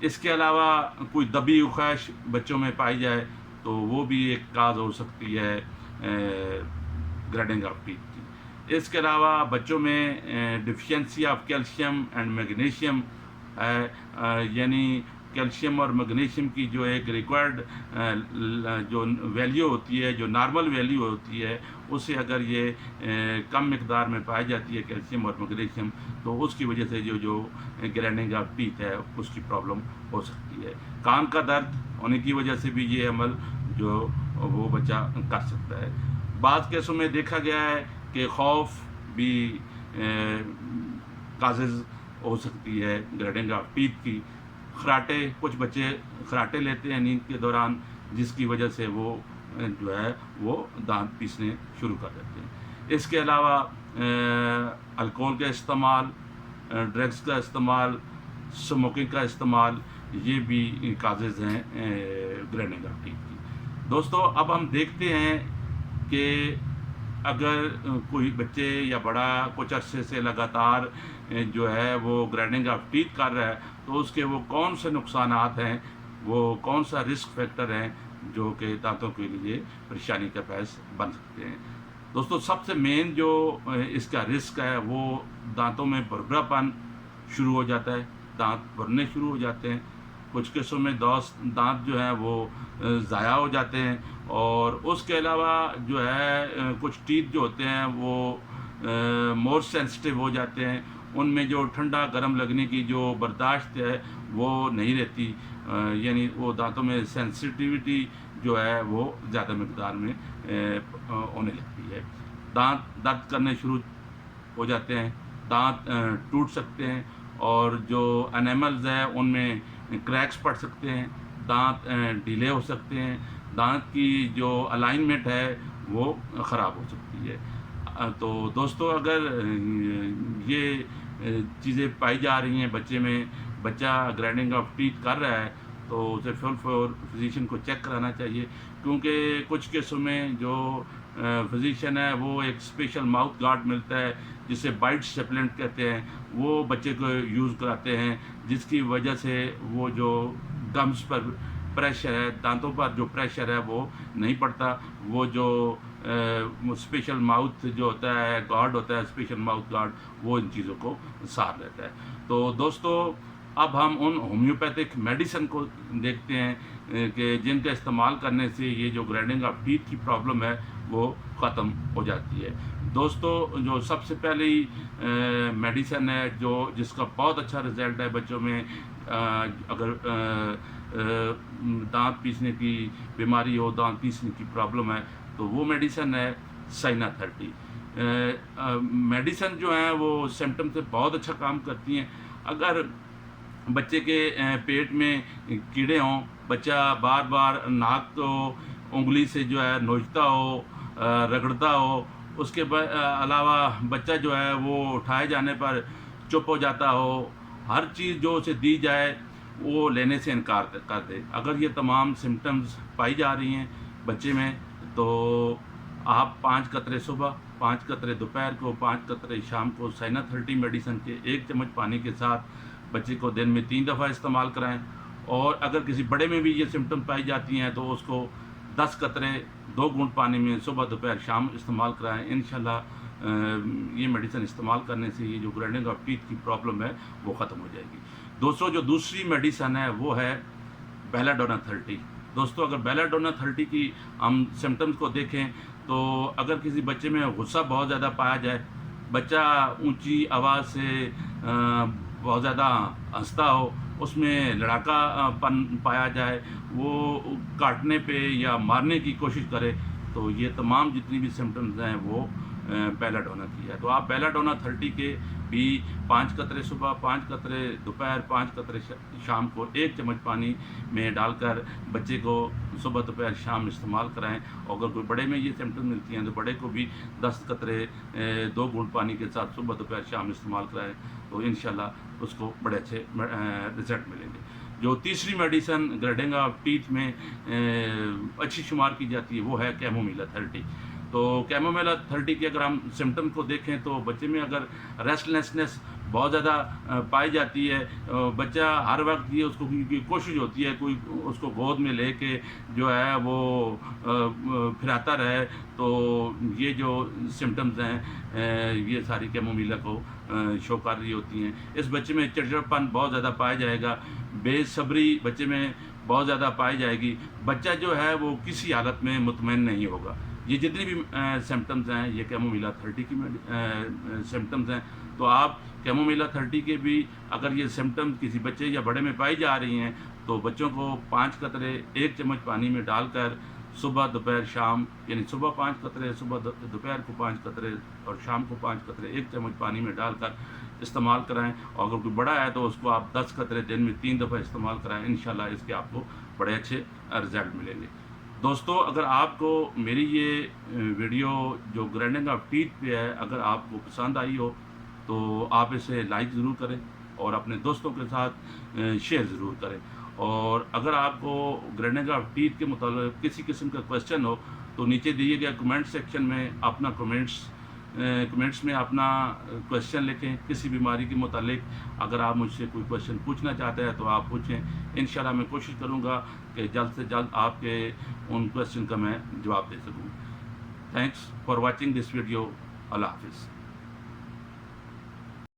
اس کے علاوہ کوئی دبی ہوئی خواہش بچوں میں پائی جائے تو وہ بھی ایک کاز ہو سکتی ہے گریڈنگ آف ٹیتھ کی۔ اس کے علاوہ بچوں میں deficiency of calcium and magnesium ہے، یعنی کیلشیم اور میگنیشیم کی جو ایک ریکوائرڈ جو ویلیو ہوتی ہے، جو نارمل ویلیو ہوتی ہے، اسے اگر یہ کم مقدار میں پائی جاتی ہے کیلشیم اور میگنیشیم، تو اس کی وجہ سے جو گرینڈنگ آف ٹیتھ ہے اس کی پرابلم ہو سکتی ہے۔ کان کا درد ہونے کی وجہ سے بھی یہ عمل جو وہ بچہ کر سکتا ہے۔ بعض کیسوں میں دیکھا گیا ہے کہ خوف بھی کازز ہو سکتی ہے گریڈنگ آف ٹیتھ کی۔ خراٹے، کچھ بچے خراٹے لیتے ہیں نیند کے دوران، جس کی وجہ سے وہ جو ہے وہ دانت پیسنے شروع کر دیتے ہیں۔ اس کے علاوہ الکوہل کا استعمال، ڈرگس کا استعمال، اسموکنگ کا استعمال، یہ بھی کازز ہیں گریڈنگ آف ٹیتھ کی۔ دوستو اب ہم دیکھتے ہیں کہ اگر کوئی بچے یا بڑا کچھ عرصے سے لگاتار جو ہے وہ گرینڈنگ آف ٹیتھ کر رہا ہے تو اس کے وہ کون سے نقصانات ہیں، وہ کون سا رسک فیکٹر ہیں جو کہ دانتوں کے لیے پریشانی کا باعث بن سکتے ہیں۔ دوستو سب سے مین جو اس کا رسک ہے وہ دانتوں میں بھربھرا پن شروع ہو جاتا ہے، دانت بھرنے شروع ہو جاتے ہیں، کچھ قسموں میں دانت جو ہیں وہ ضائع ہو جاتے ہیں، اور اس کے علاوہ جو ہے کچھ ٹیتھ جو ہوتے ہیں وہ مور سینسٹیو ہو جاتے ہیں، ان میں جو ٹھنڈا گرم لگنے کی جو برداشت ہے وہ نہیں رہتی، یعنی وہ دانتوں میں سینسٹیوٹی جو ہے وہ زیادہ مقدار میں ہونے لگتی ہے۔ دانت درد کرنے شروع ہو جاتے ہیں، دانت ٹوٹ سکتے ہیں، اور جو انیملز ہیں ان میں کریکس پڑ سکتے ہیں، دانت ڈھیلے ہو سکتے ہیں، دانت کی جو الائنمنٹ ہے وہ خراب ہو سکتی ہے۔ تو دوستو اگر یہ چیزیں پائی جا رہی ہیں بچے میں، بچہ گرینڈنگ آف ٹیتھ کر رہا ہے تو اسے فزیشین کو چیک کرانا چاہیے، کیونکہ کچھ کیسوں میں جو فزیشین ہے وہ ایک اسپیشل ماؤتھ گارڈ ملتا ہے جسے بائٹ سپلنٹ کہتے ہیں، وہ بچے کو یوز کراتے ہیں، جس کی وجہ سے وہ جو گمز پر پریشر ہے، دانتوں پر جو پریشر ہے وہ نہیں پڑتا، وہ جو اسپیشل ماؤتھ جو ہوتا ہے گارڈ ہوتا ہے، اسپیشل ماؤتھ گارڈ، وہ ان چیزوں کو سار لیتا ہے۔ تو دوستو اب ہم ان ہومیوپیتھک میڈیسن کو دیکھتے ہیں کہ جن کا استعمال کرنے سے یہ جو گرینڈنگ آف ٹیتھ کی پرابلم ہے وہ ختم ہو جاتی ہے۔ دوستو جو سب سے پہلی میڈیسن ہے جس کا بہت اچھا رزلٹ ہے بچوں میں، اگر دانت پیسنے کی بیماری ہو، دانت پیسنے کی پرابلم ہے، تو وہ میڈیسن ہے سائنا 30۔ میڈیسن جو ہیں وہ سمٹم سے بہت اچھا کام کرتی ہیں۔ اگر بچے کے پیٹ میں کیڑے ہوں، بچہ بار بار ناک کو انگلی سے جو ہے نوچتا ہو، رگڑتا ہو، اس کے علاوہ بچہ جو ہے وہ اٹھائے جانے پر چپ ہو جاتا ہو، ہر چیز جو اسے دی جائے وہ لینے سے انکار کر دے، اگر یہ تمام سمٹمز پائی جا رہی ہیں بچے میں، تو آپ 5 قطرے صبح، 5 قطرے دوپہر کو، 5 قطرے شام کو سائنا 30 میڈیسن کے 1 چمچ پانی کے ساتھ بچے کو دن میں 3 دفعہ استعمال کرائیں، اور اگر کسی بڑے میں بھی یہ سمٹم پائی جاتی ہیں تو اس کو 10 قطرے 2 گھونٹ پانی میں صبح دوپہر شام استعمال کرائیں۔ انشاءاللہ یہ میڈیسن استعمال کرنے سے یہ جو گرینڈنگ آف ٹیتھ کی پرابلم ہے وہ ختم ہو جائے گی۔ دوستو جو دوسری میڈیسن ہے وہ ہے بیلاڈونا 30۔ دوستو اگر بیلاڈونا 30 کی ہم سمٹمز کو دیکھیں تو اگر کسی بچے میں غصہ بہت زیادہ پایا جائے، بچہ اونچی آواز سے بہت زیادہ ہنستا ہو، اس میں لڑاکا پن پایا جائے، وہ کاٹنے پہ یا مارنے کی کوشش کرے، تو یہ تمام جتنی بھی سمٹمز ہیں وہ بیلاڈونا کی ہے۔ تو آپ بیلاڈونا 30 کے بھی 5 قطرے صبح، 5 قطرے دوپہر، 5 قطرے شام کو 1 چمچ پانی میں ڈال کر بچے کو صبح دوپہر شام استعمال کرائیں، اور اگر کوئی بڑے میں یہ سمٹم ملتی ہیں تو بڑے کو بھی 10 قطرے 2 گھونٹ پانی کے ساتھ صبح دوپہر شام استعمال کرائیں، تو انشاءاللہ اس کو بڑے اچھے رزلٹ ملیں گے۔ جو تیسری میڈیسن گرینڈنگ آف ٹیتھ میں اچھی شمار کی جاتی ہے وہ ہے کیمومیلا 30۔ تو کیمومیلا 30 کے اگر ہم سمٹم کو دیکھیں تو بچے میں اگر ریسٹلیسنس بہت زیادہ پائی جاتی ہے. بچہ ہر وقت یہ اس کو کی کوشش ہوتی ہے کوئی اس کو گود میں لے کے جو ہے وہ پھراتا رہے, تو یہ جو سمٹمز ہیں یہ ساری کیمومیلا کو شو کر رہی ہوتی ہیں. اس بچے میں چڑچڑاپن بہت زیادہ پایا جائے گا, بے صبری بچے میں بہت زیادہ پائی جائے گی. بچہ جو ہے وہ کسی حالت میں مطمئن نہیں ہوگا. یہ جتنی بھی سمٹمز ہیں یہ کیمومیلا 30 کی سمٹمز ہیں. تو آپ کیمومیلا 30 کے بھی اگر یہ سمٹمز کسی بچے یا بڑے میں پائی جا رہی ہیں تو بچوں کو 5 قطرے 1 چمچ پانی میں ڈال کر صبح دوپہر شام, یعنی صبح 5 قطرے, صبح دوپہر کو 5 قطرے اور شام کو 5 قطرے 1 چمچ پانی میں ڈال کر استعمال کرائیں. اور اگر کوئی بڑا ہے تو اس کو آپ 10 قطرے دن میں 3 دفعہ استعمال کرائیں. انشاءاللہ اس کے آپ کو بڑے اچھے رزلٹ ملیں گے. دوستو, اگر آپ کو میری یہ ویڈیو جو گرائنڈنگ آف ٹیتھ پہ ہے اگر آپ کو پسند آئی ہو تو آپ اسے لائک ضرور کریں اور اپنے دوستوں کے ساتھ شیئر ضرور کریں. اور اگر آپ کو گرائنڈنگ آف ٹیتھ کے متعلق کسی قسم کا کویشچن ہو تو نیچے دیے گئے کمنٹ سیکشن میں اپنا کمنٹس میں اپنا کویشچن لکھیں. کسی بیماری کے متعلق اگر آپ مجھ سے کوئی کویشچن پوچھنا چاہتے ہیں تو آپ پوچھیں. انشاءاللہ میں کوشش کروں گا کہ جلد سے جلد آپ کے ان کویشچن کا میں جواب دے سکوں. Thanks for watching this video. اللہ حافظ.